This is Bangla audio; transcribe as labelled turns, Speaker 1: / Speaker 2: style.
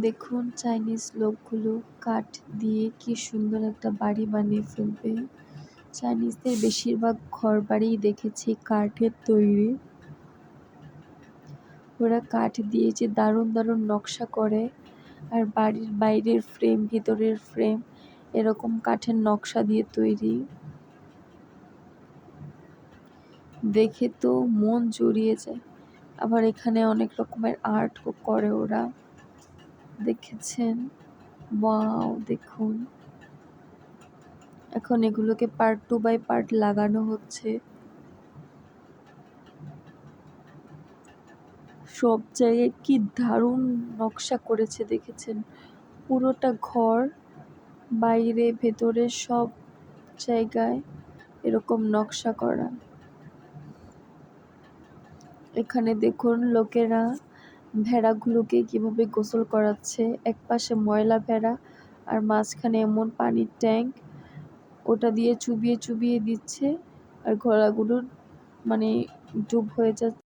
Speaker 1: দেখুন চাইনিজ লোকগুলো কাঠ দিয়ে কি সুন্দর একটা বাড়ি বানিয়ে ফেলবে। চাইনিজদের বেশিরভাগ ঘরবাড়িই দেখেছি কাঠের তৈরি। ওরা কাঠ দিয়ে যে দারুণ দারুণ নকশা করে, আর বাড়ির বাইরের ফ্রেম, ভিতরের ফ্রেম এরকম কাঠের নকশা দিয়ে তৈরি। দেখে তো মন জুড়িয়ে যায়। আবার এখানে অনেক রকমের আর্টও করে ওরা, দেখেছেন? ওয়াও, দেখুন এখন এগুলোকে পার্ট 2 বাই পার্ট লাগানো হচ্ছে। সব জায়গায় কি দারুণ নকশা করেছে দেখেছেন? পুরোটা ঘর, বাইরে ভেতরে সব জায়গায় এরকম নকশা করা। এখানে দেখুন লোকেরা ভেড়াগুলোকে কিভাবে গোসল করাচ্ছে। একপাশে ময়লা ভেড়া আর মাঝখানে এমন পানির ট্যাঙ্ক, ওটা দিয়ে চুবিয়ে চুবিয়ে দিচ্ছে আর ঘোড়াগুলোর মানে ডুব হয়ে যাচ্ছে।